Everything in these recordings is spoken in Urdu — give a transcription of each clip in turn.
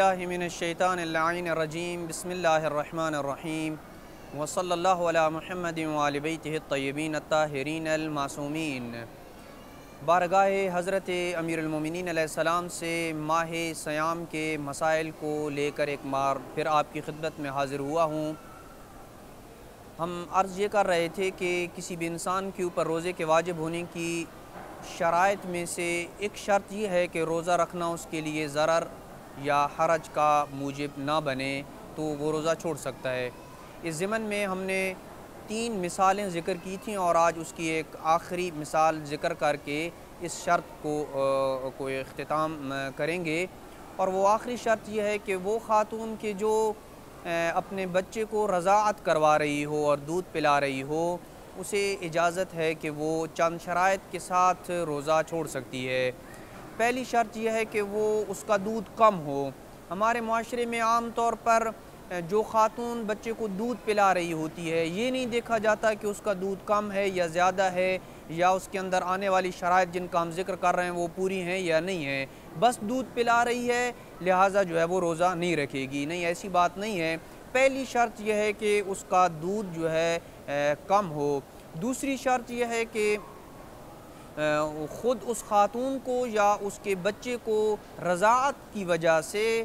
باللہ من الشیطان اللعین الرجیم بسم اللہ الرحمن الرحیم وصلی اللہ علی محمد وآل بیتہ الطیبین الطاہرین المعصومین۔ بارگاہ حضرت امیر المومنین علیہ السلام سے ماہ صیام کے مسائل کو لے کر ایک بار پھر آپ کی خدمت میں حاضر ہوا ہوں۔ ہم عرض یہ کر رہے تھے کہ کسی بھی انسان کے اوپر روزے کے واجب ہونے کی شرائط میں سے ایک شرط یہ ہے کہ روزہ رکھنا اس کے لیے ضرر یا حرج کا موجب نہ بنے تو وہ روزہ چھوڑ سکتا ہے۔ اس ضمن میں ہم نے 3 مثالیں ذکر کی تھیں اور آج اس کی ایک آخری مثال ذکر کر کے اس شرط کو اختتام کریں گے، اور وہ آخری شرط یہ ہے کہ وہ خاتون کے جو اپنے بچے کو رضاعت کروا رہی ہو اور دودھ پلا رہی ہو، اسے اجازت ہے کہ وہ چند شرائط کے ساتھ روزہ چھوڑ سکتی ہے۔ پہلی شرط یہ ہے کہ وہ اس کا دودھ کم ہو۔ ہمارے معاشرے میں عام طور پر جو خاتون بچے کو دودھ پلا رہی ہوتی ہے، یہ نہیں دیکھا جاتا کہ اس کا دودھ کم ہے یا زیادہ ہے، یا اس کے اندر آنے والی شرائط جن کا ہم ذکر کر رہے ہیں وہ پوری ہیں یا نہیں ہیں۔ بس دودھ پلا رہی ہے لہٰذا جو ہے وہ روزہ نہیں رکھے گی، نہیں، ایسی بات نہیں ہے۔ پہلی شرط یہ ہے کہ اس کا دودھ جو ہے کم ہو۔ دوسری شرط یہ ہے کہ خود اس خاتون کو یا اس کے بچے کو رضاعت کی وجہ سے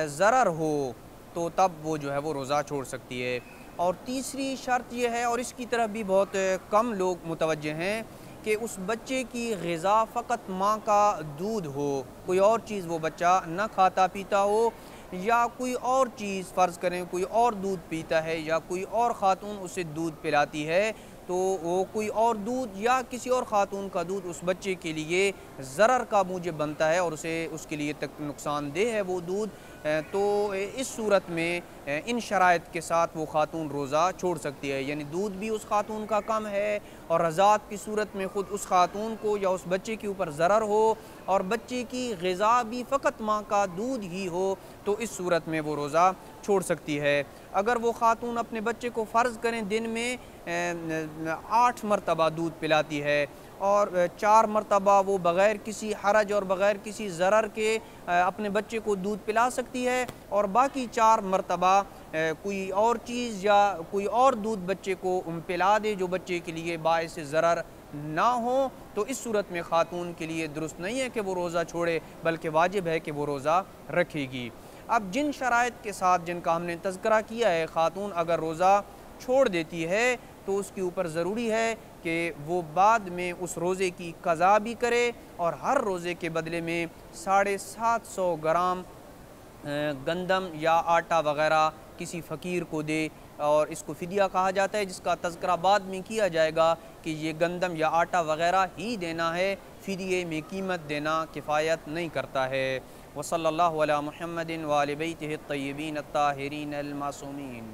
ضرر ہو تو تب وہ جو ہے وہ روزہ چھوڑ سکتی ہے۔ اور تیسری شرط یہ ہے، اور اس کی طرف بھی بہت کم لوگ متوجہ ہیں، کہ اس بچے کی غذا فقط ماں کا دودھ ہو، کوئی اور چیز وہ بچہ نہ کھاتا پیتا ہو، یا کوئی اور چیز فرض کریں کوئی اور دودھ پیتا ہے یا کوئی اور خاتون اسے دودھ پلاتی ہے، تو وہ کوئی اور دودھ یا کسی اور خاتون کا دودھ اس بچے کے لیے ضرر کا موجب بنتا ہے اور اس کے لیے نقصان دہ ہے وہ دودھ، تو اس صورت میں ان شرائط کے ساتھ وہ خاتون روزہ چھوڑ سکتی ہے۔ یعنی دودھ بھی اس خاتون کا کم ہے، اور رضاعت کی صورت میں خود اس خاتون کو یا اس بچے کے اوپر ضرر ہو، اور بچے کی غذا بھی فقط ماں کا دودھ ہی ہو، تو اس صورت میں وہ روزہ چھوڑ سکتی ہے۔ اگر وہ خاتون اپنے بچے کو فرض کریں دن میں 8 مرتبہ دودھ پلاتی ہے، اور 4 مرتبہ وہ بغیر کسی حرج اور بغیر کسی ضرر کے اپنے بچے کو دودھ پلا سکتی ہے، اور باقی 4 مرتبہ کوئی اور چیز یا کوئی اور دودھ بچے کو پلا دے جو بچے کے لیے باعث ضرر نہ ہو، تو اس صورت میں خاتون کے لیے درست نہیں ہے کہ وہ روزہ چھوڑے، بلکہ واجب ہے کہ وہ روزہ رکھے گی۔ اب جن شرائط کے ساتھ جن کا ہم نے تذکرہ کیا ہے، خاتون اگر روزہ چھوڑ دیتی ہے تو اس کے اوپر ضروری ہے کہ وہ بعد میں اس روزے کی قضا بھی کرے، اور ہر روزے کے بدلے میں 750 گرام گندم یا آٹا وغیرہ کسی فقیر کو دے، اور اس کو فدیہ کہا جاتا ہے، جس کا تذکرہ بعد میں کیا جائے گا کہ یہ گندم یا آٹا وغیرہ ہی دینا ہے، فدیے میں قیمت دینا کفایت نہیں کرتا ہے۔ وصلی اللہ علی محمد وآل بیتہ الطیبین الطاہرین المعصومین۔